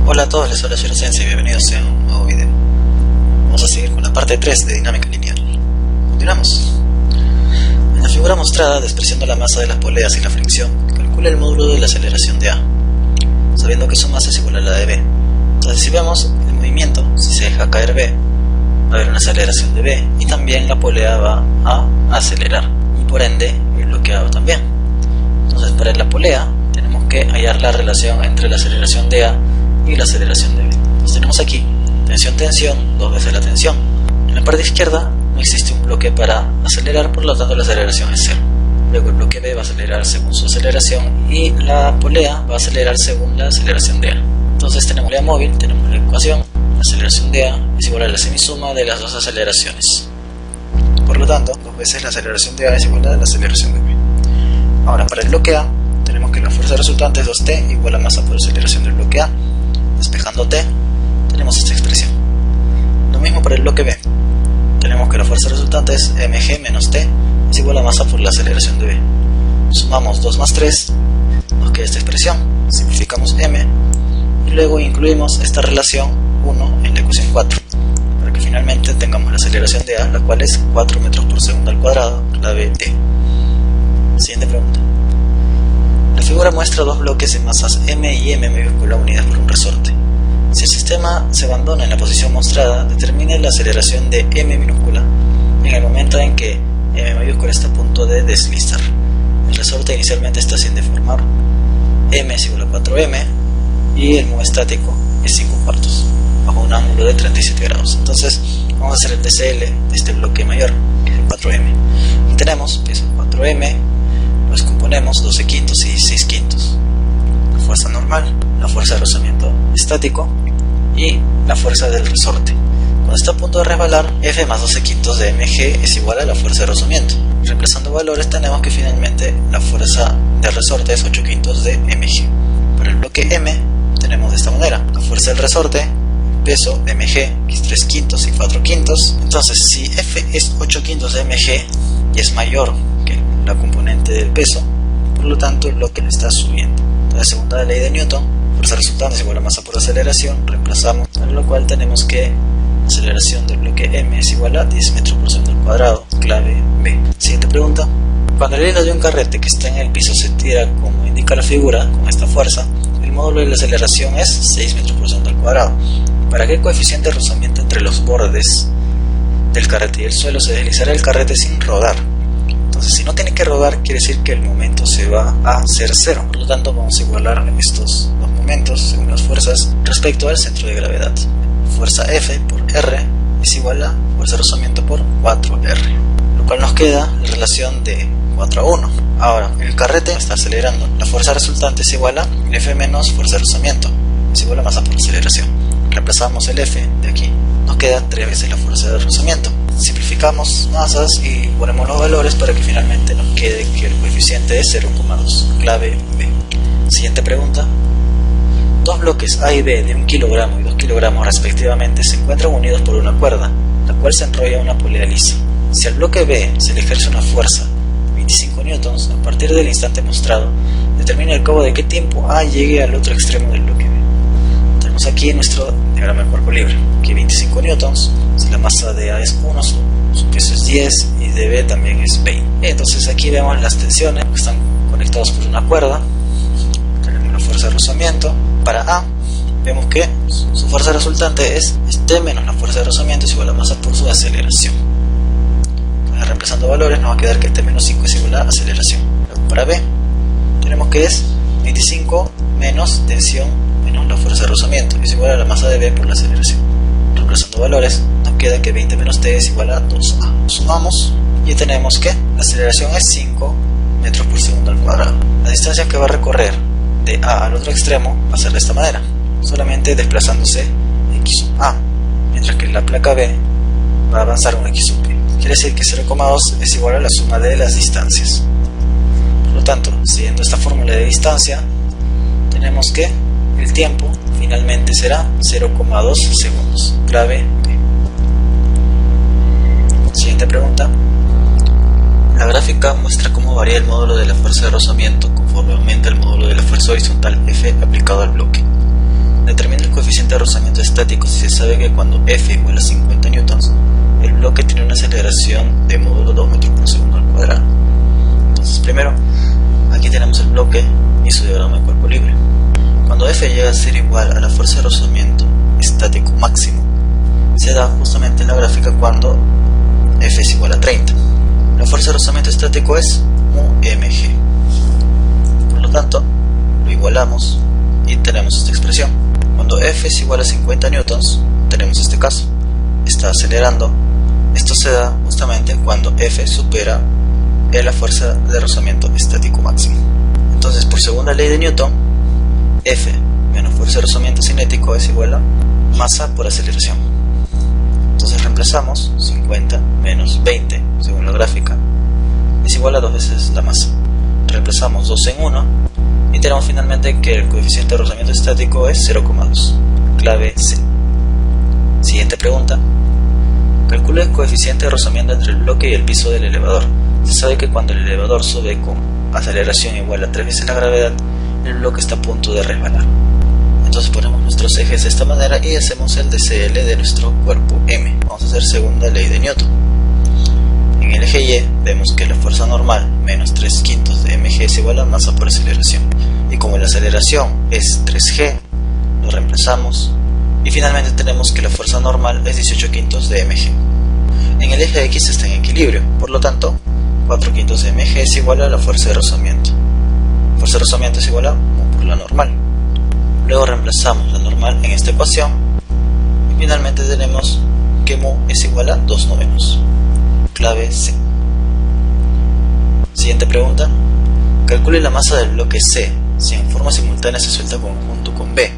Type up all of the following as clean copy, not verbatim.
Hola a todos, les habla Shiro Sensei y bienvenidos a un nuevo video. Vamos a seguir con la parte 3 de dinámica lineal. Continuamos. En la figura mostrada, despreciando la masa de las poleas y la fricción, calcula el módulo de la aceleración de A, sabiendo que su masa es igual a la de B. Entonces, si vemos el movimiento, si se deja caer B, va a haber una aceleración de B y también la polea va a acelerar y por ende el bloqueado también. Entonces, para la polea tenemos que hallar la relación entre la aceleración de A y la aceleración de B. Entonces tenemos aquí tensión, dos veces la tensión. En la parte izquierda no existe un bloque para acelerar, por lo tanto la aceleración es 0. Luego el bloque B va a acelerar según su aceleración y la polea va a acelerar según la aceleración de A. Entonces tenemos la móvil, tenemos la ecuación, la aceleración de A es igual a la semisuma de las dos aceleraciones. Por lo tanto, dos veces la aceleración de A es igual a la aceleración de B. Ahora, para el bloque A, tenemos que la fuerza resultante es 2T igual a masa por aceleración del bloque A. Despejando T, tenemos esta expresión. Lo mismo para el bloque B. Tenemos que la fuerza resultante es mg menos T es igual a masa por la aceleración de B. Sumamos 2 más 3, nos queda esta expresión. Simplificamos m y luego incluimos esta relación 1 en la ecuación 4 para que finalmente tengamos la aceleración de A, la cual es 4 metros por segundo al cuadrado, clave T. Siguiente pregunta. La figura muestra dos bloques en masas m y m mayúscula unidas por un resorte. Si el sistema se abandona en la posición mostrada, determine la aceleración de m minúscula en el momento en que m mayúscula está a punto de deslizar. El resorte inicialmente está sin deformar, m es igual a 4m y el mu estático es 5 cuartos, bajo un ángulo de 37 grados. Entonces vamos a hacer el DCL de este bloque mayor, que es el 4m. Y tenemos que es el 4m, los componemos 12 quintos y 16 quintos. La fuerza normal, la fuerza de rozamiento estático y la fuerza del resorte. Cuando está a punto de resbalar, F más 12 quintos de mg es igual a la fuerza de rozamiento. Reemplazando valores tenemos que finalmente la fuerza del resorte es 8 quintos de mg. Para el bloque M tenemos de esta manera: la fuerza del resorte, peso mg, que es 3 quintos y 4 quintos. Entonces si F es 8 quintos de mg y es mayor que la componente del peso, por lo tanto el bloque está subiendo. La segunda ley de Newton, fuerza resultante es igual a masa por aceleración, reemplazamos, para lo cual tenemos que la aceleración del bloque M es igual a 10 metros por segundo al cuadrado, clave B. Siguiente pregunta. Cuando el hilo de un carrete que está en el piso se tira como indica la figura, con esta fuerza, el módulo de la aceleración es 6 metros por segundo al cuadrado. ¿Para qué coeficiente de rozamiento entre los bordes del carrete y el suelo se deslizará el carrete sin rodar? Entonces, si no tiene que rodar, quiere decir que el momento se va a hacer 0. Por lo tanto, vamos a igualar estos dos momentos según las fuerzas respecto al centro de gravedad. Fuerza F por R es igual a fuerza de rozamiento por 4R, lo cual nos queda la relación de 4 a 1. Ahora, el carrete está acelerando. La fuerza resultante es igual a F menos fuerza de rozamiento, es igual a masa por aceleración. Reemplazamos el F de aquí, nos queda 3 veces la fuerza de rozamiento. Simplificamos masas y ponemos los valores para que finalmente nos quede que el coeficiente es 0,2, clave B. Siguiente pregunta. Dos bloques A y B de 1 kilogramo y 2 kilogramos respectivamente se encuentran unidos por una cuerda, la cual se enrolla una polea lisa. Si al bloque B se le ejerce una fuerza de 25 newtons, a partir del instante mostrado, determina al cabo de qué tiempo A llegue al otro extremo del bloque B. Tenemos aquí nuestro diagrama de cuerpo libre, que 25 newtons, si la masa de A es 1, su peso es 10 y de B también es 20. Entonces aquí vemos las tensiones que están conectados por una cuerda. Tenemos la fuerza de rozamiento. Para A vemos que su fuerza resultante es T menos la fuerza de rozamiento es igual a masa por su aceleración. Entonces, reemplazando valores nos va a quedar que T menos 5 es igual a aceleración. Luego, para B tenemos que es 25 menos tensión menos la fuerza de rozamiento es igual a la masa de B por la aceleración. Reemplazando valores nos queda que 20 menos T es igual a 2A. Sumamos y tenemos que la aceleración es 5 metros por segundo al cuadrado. La distancia que va a recorrer de A al otro extremo va a ser de esta manera, solamente desplazándose x sub A, mientras que la placa B va a avanzar un x sub B. Quiere decir que 0,2 es igual a la suma de las distancias. Por lo tanto, siguiendo esta fórmula de distancia, tenemos que el tiempo finalmente será 0,2 segundos, clave B. Siguiente pregunta. La gráfica muestra cómo varía el módulo de la fuerza de rozamiento conforme aumenta el módulo de la fuerza horizontal F aplicado al bloque. Determina el coeficiente de rozamiento estático si se sabe que cuando F igual a 50 newtons, el bloque tiene una aceleración de módulo 2 metros por segundo al cuadrado. Entonces primero, aquí tenemos el bloque y su diagrama de cuerpo libre. Cuando F llega a ser igual a la fuerza de rozamiento estático máximo, se da justamente en la gráfica cuando F es igual a 30. La fuerza de rozamiento estático es μmg. Por lo tanto, lo igualamos y tenemos esta expresión. Cuando F es igual a 50 newtons, tenemos este caso. Está acelerando. Esto se da justamente cuando F supera la fuerza de rozamiento estático máximo. Entonces, por segunda ley de Newton, F menos fuerza de rozamiento cinético es igual a masa por aceleración. Entonces reemplazamos 50 menos 20, según la gráfica, es igual a 2 veces la masa. Reemplazamos 2 en 1 y tenemos finalmente que el coeficiente de rozamiento estático es 0,2. Clave C. Siguiente pregunta. Calcula el coeficiente de rozamiento entre el bloque y el piso del elevador. Se sabe que cuando el elevador sube con aceleración igual a 3 veces la gravedad, el bloque está a punto de resbalar. Entonces ponemos nuestros ejes de esta manera y hacemos el DCL de nuestro cuerpo M. Vamos a hacer segunda ley de Newton. En el eje Y vemos que la fuerza normal menos 3/5 de mg es igual a masa por aceleración. Y como la aceleración es 3g, lo reemplazamos y finalmente tenemos que la fuerza normal es 18/5 de mg. En el eje X está en equilibrio, por lo tanto 4/5 de mg es igual a la fuerza de rozamiento. La fuerza de rozamiento es igual a mu por la normal. Luego reemplazamos la normal en esta ecuación y finalmente tenemos que mu es igual a 2/9. Clave C. Siguiente pregunta. Calcule la masa del bloque C si en forma simultánea se suelta conjunto con B.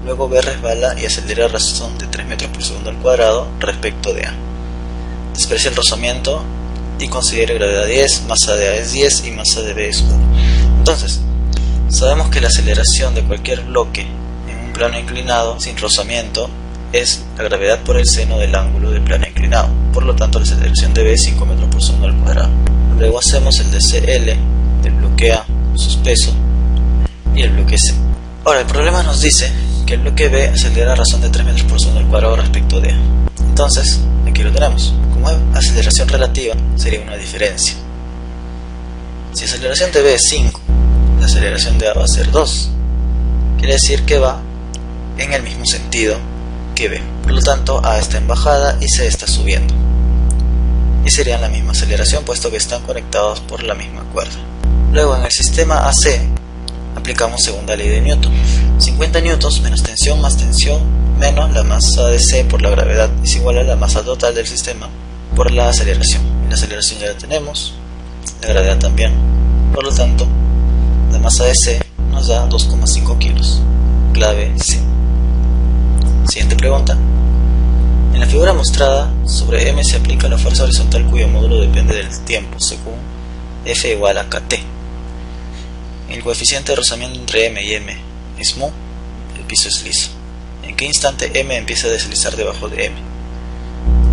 Luego B resbala y acelera a razón de 3 metros por segundo al cuadrado respecto de A. Desprecie el rozamiento y considere gravedad 10, masa de A es 10 y masa de B es 1. Entonces, sabemos que la aceleración de cualquier bloque en un plano inclinado sin rozamiento es la gravedad por el seno del ángulo del plano inclinado. Por lo tanto, la aceleración de B es 5 metros por segundo al cuadrado. Luego hacemos el DCL del bloque A, su peso, y el bloque C. Ahora, el problema nos dice que el bloque B acelera a razón de 3 metros por segundo al cuadrado respecto de A. Entonces, aquí lo tenemos. Como aceleración relativa, sería una diferencia. Si la aceleración de B es 5, la aceleración de A va a ser 2. Quiere decir que va en el mismo sentido que B. Por lo tanto, A está en bajada y C está subiendo. Y serían la misma aceleración puesto que están conectados por la misma cuerda. Luego, en el sistema AC, aplicamos segunda ley de Newton. 50 newtons menos tensión más tensión menos la masa de C por la gravedad es igual a la masa total del sistema por la aceleración. Y la aceleración ya la tenemos, la gravedad también. Por lo tanto, la masa de C nos da 2,5 kilos. Clave C. Siguiente pregunta. En la figura mostrada, sobre M se aplica la fuerza horizontal cuyo módulo depende del tiempo, según F igual a KT. El coeficiente de rozamiento entre M y M es mu, el piso es liso. ¿En qué instante M empieza a deslizar debajo de M?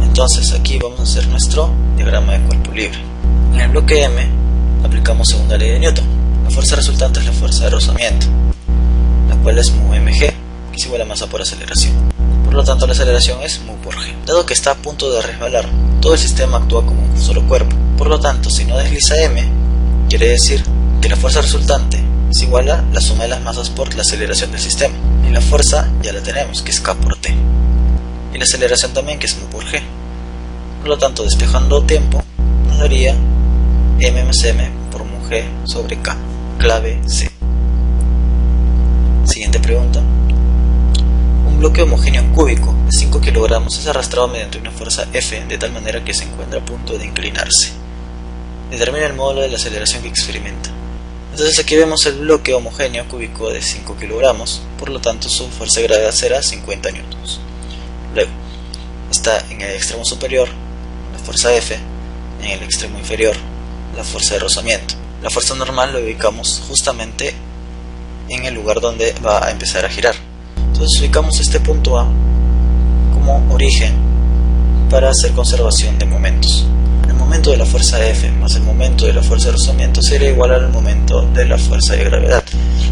Entonces aquí vamos a hacer nuestro diagrama de cuerpo libre. En el bloque M aplicamos segunda ley de Newton. La fuerza resultante es la fuerza de rozamiento, la cual es mu mg, que es igual a masa por aceleración. Por lo tanto, la aceleración es mu por g. Dado que está a punto de resbalar, todo el sistema actúa como un solo cuerpo. Por lo tanto, si no desliza M, quiere decir que la fuerza resultante es igual a la suma de las masas por la aceleración del sistema. Y la fuerza ya la tenemos, que es K por T. Y la aceleración también, que es mu por g. Por lo tanto, despejando tiempo, nos daría M más M por mu g sobre K. Clave C. Siguiente pregunta. Un bloque homogéneo cúbico de 5 kilogramos es arrastrado mediante una fuerza F de tal manera que se encuentra a punto de inclinarse. Determina el módulo de la aceleración que experimenta. Entonces aquí vemos el bloque homogéneo cúbico de 5 kilogramos, por lo tanto su fuerza de gravedad será 50 newtons. Luego, está en el extremo superior la fuerza F, en el extremo inferior la fuerza de rozamiento. La fuerza normal lo ubicamos justamente en el lugar donde va a empezar a girar. Entonces ubicamos este punto A como origen para hacer conservación de momentos. El momento de la fuerza F más el momento de la fuerza de rozamiento sería igual al momento de la fuerza de gravedad.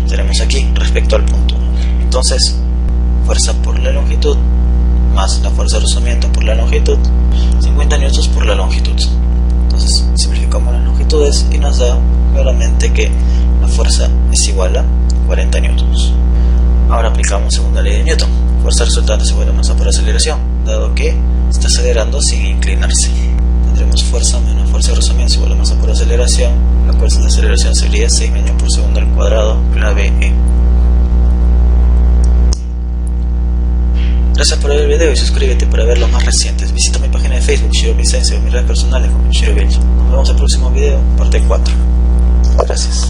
Tenemos aquí respecto al punto A. Entonces, fuerza por la longitud más la fuerza de rozamiento por la longitud, 50 newtons por la longitud. Entonces simplificamos las longitudes y nos da claramente que la fuerza es igual a 40 newtons. Ahora aplicamos segunda ley de Newton. Fuerza resultante es igual a masa por aceleración, dado que está acelerando sin inclinarse. Tendremos fuerza menos fuerza de rozamiento igual a masa por aceleración. La fuerza de aceleración sería 6 metros por segundo al cuadrado, clave E. Gracias por ver el video y suscríbete para ver los más recientes. Visita mi página de Facebook, Shirobi Sensei, o mis redes personales como Shirobi. Nos vemos en el próximo video, parte 4. Gracias.